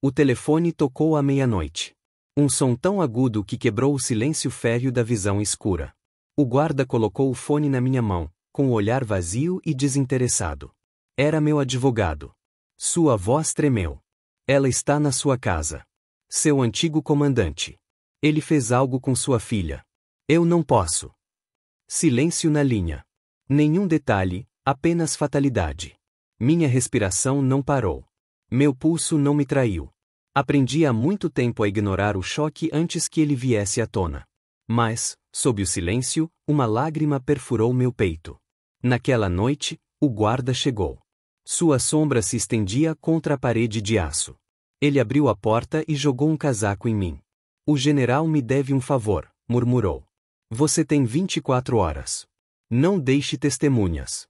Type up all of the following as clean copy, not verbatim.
O telefone tocou à meia-noite. Um som tão agudo que quebrou o silêncio férreo da visão escura. O guarda colocou o fone na minha mão, com o olhar vazio e desinteressado. Era meu advogado. Sua voz tremeu. Ela está na sua casa. Seu antigo comandante. Ele fez algo com sua filha. Eu não posso. Silêncio na linha. Nenhum detalhe, apenas fatalidade. Minha respiração não parou. Meu pulso não me traiu. Aprendi há muito tempo a ignorar o choque antes que ele viesse à tona. Mas, sob o silêncio, uma lágrima perfurou meu peito. Naquela noite, o guarda chegou. Sua sombra se estendia contra a parede de aço. Ele abriu a porta e jogou um casaco em mim. O general me deve um favor, murmurou. Você tem 24 horas. Não deixe testemunhas.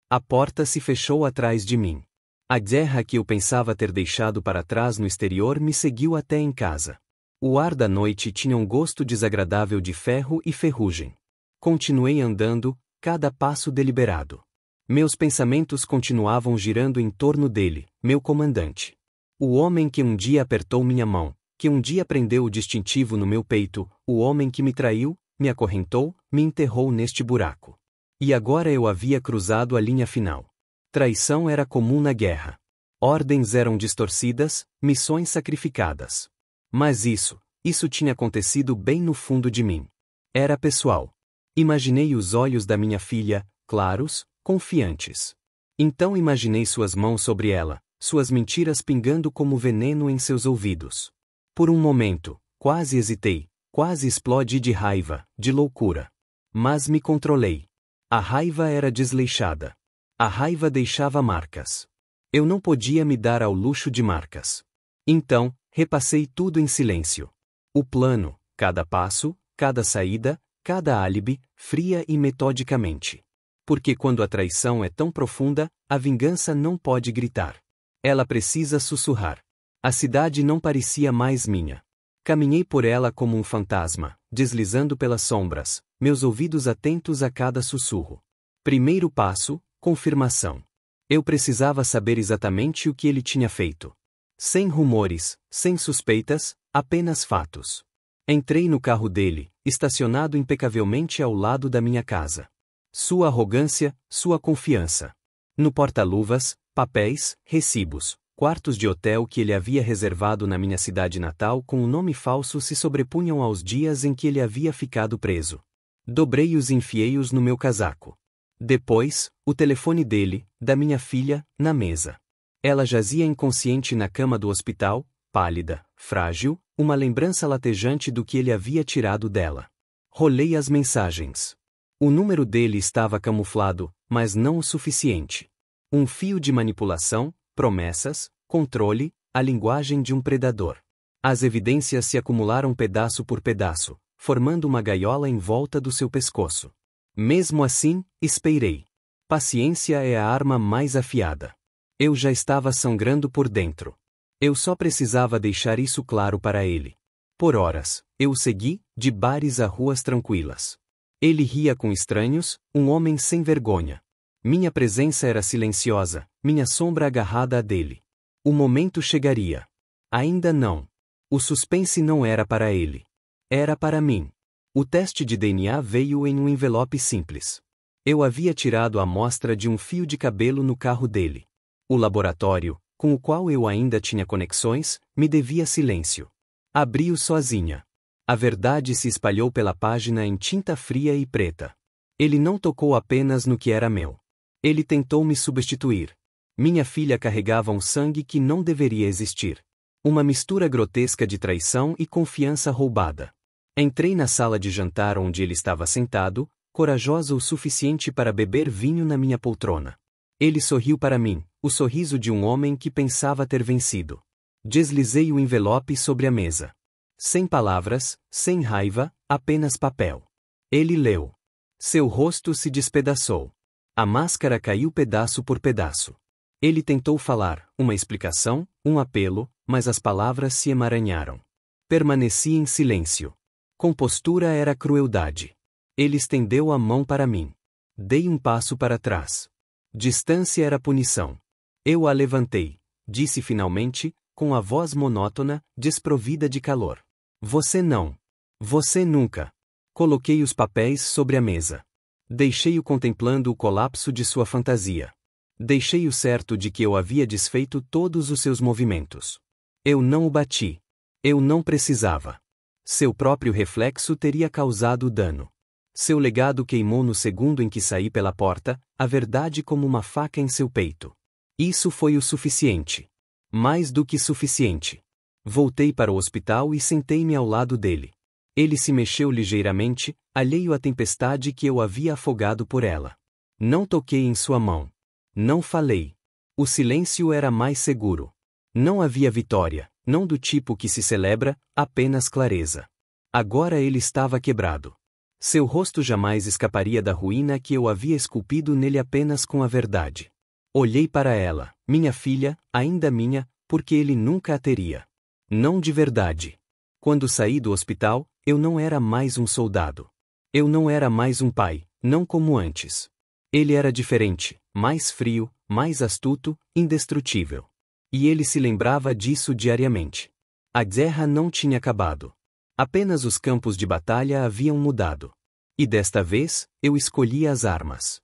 A porta se fechou atrás de mim. A guerra que eu pensava ter deixado para trás no exterior me seguiu até em casa. O ar da noite tinha um gosto desagradável de ferro e ferrugem. Continuei andando, cada passo deliberado. Meus pensamentos continuavam girando em torno dele, meu comandante. O homem que um dia apertou minha mão, que um dia prendeu o distintivo no meu peito, o homem que me traiu, me acorrentou, me enterrou neste buraco. E agora eu havia cruzado a linha final. Traição era comum na guerra. Ordens eram distorcidas, missões sacrificadas. Mas isso tinha acontecido bem no fundo de mim. Era pessoal. Imaginei os olhos da minha filha, claros, confiantes. Então imaginei suas mãos sobre ela, suas mentiras pingando como veneno em seus ouvidos. Por um momento, quase hesitei, quase explodi de raiva, de loucura. Mas me controlei. A raiva era desleixada. A raiva deixava marcas. Eu não podia me dar ao luxo de marcas. Então, repassei tudo em silêncio. O plano, cada passo, cada saída, cada álibi, fria e metodicamente. Porque quando a traição é tão profunda, a vingança não pode gritar. Ela precisa sussurrar. A cidade não parecia mais minha. Caminhei por ela como um fantasma, deslizando pelas sombras, meus ouvidos atentos a cada sussurro. Primeiro passo, confirmação. Eu precisava saber exatamente o que ele tinha feito. Sem rumores, sem suspeitas, apenas fatos. Entrei no carro dele, estacionado impecavelmente ao lado da minha casa. Sua arrogância, sua confiança. No porta-luvas, papéis, recibos, quartos de hotel que ele havia reservado na minha cidade natal com um nome falso se sobrepunham aos dias em que ele havia ficado preso. Dobrei-os e enfiei-os no meu casaco. Depois, o telefone dele, da minha filha, na mesa. Ela jazia inconsciente na cama do hospital, pálida, frágil, uma lembrança latejante do que ele havia tirado dela. Rolei as mensagens. O número dele estava camuflado, mas não o suficiente. Um fio de manipulação, promessas, controle, a linguagem de um predador. As evidências se acumularam pedaço por pedaço, formando uma gaiola em volta do seu pescoço. Mesmo assim, esperei. Paciência é a arma mais afiada. Eu já estava sangrando por dentro. Eu só precisava deixar isso claro para ele. Por horas, eu o segui, de bares a ruas tranquilas. Ele ria com estranhos, um homem sem vergonha. Minha presença era silenciosa, minha sombra agarrada a dele. O momento chegaria. Ainda não. O suspense não era para ele. Era para mim. O teste de DNA veio em um envelope simples. Eu havia tirado a amostra de um fio de cabelo no carro dele. O laboratório, com o qual eu ainda tinha conexões, me devia silêncio. Abri-o sozinha. A verdade se espalhou pela página em tinta fria e preta. Ele não tocou apenas no que era meu. Ele tentou me substituir. Minha filha carregava um sangue que não deveria existir. Uma mistura grotesca de traição e confiança roubada. Entrei na sala de jantar onde ele estava sentado, corajosa o suficiente para beber vinho na minha poltrona. Ele sorriu para mim, o sorriso de um homem que pensava ter vencido. Deslizei o envelope sobre a mesa. Sem palavras, sem raiva, apenas papel. Ele leu. Seu rosto se despedaçou. A máscara caiu pedaço por pedaço. Ele tentou falar, uma explicação, um apelo, mas as palavras se emaranharam. Permaneci em silêncio. Compostura era crueldade. Ele estendeu a mão para mim. Dei um passo para trás. Distância era punição. Eu a levantei. Disse finalmente, com a voz monótona, desprovida de calor. Você não. Você nunca. Coloquei os papéis sobre a mesa. Deixei-o contemplando o colapso de sua fantasia. Deixei-o certo de que eu havia desfeito todos os seus movimentos. Eu não o bati. Eu não precisava. Seu próprio reflexo teria causado o dano. Seu legado queimou no segundo em que saí pela porta, a verdade como uma faca em seu peito. Isso foi o suficiente. Mais do que suficiente. Voltei para o hospital e sentei-me ao lado dele. Ele se mexeu ligeiramente, alheio à tempestade que eu havia afogado por ela. Não toquei em sua mão. Não falei. O silêncio era mais seguro. Não havia vitória, não do tipo que se celebra, apenas clareza. Agora ele estava quebrado. Seu rosto jamais escaparia da ruína que eu havia esculpido nele apenas com a verdade. Olhei para ela, minha filha, ainda minha, porque ele nunca a teria. Não de verdade. Quando saí do hospital, eu não era mais um soldado. Eu não era mais um pai, não como antes. Ele era diferente, mais frio, mais astuto, indestrutível. E ele se lembrava disso diariamente. A guerra não tinha acabado. Apenas os campos de batalha haviam mudado. E desta vez, eu escolhia as armas.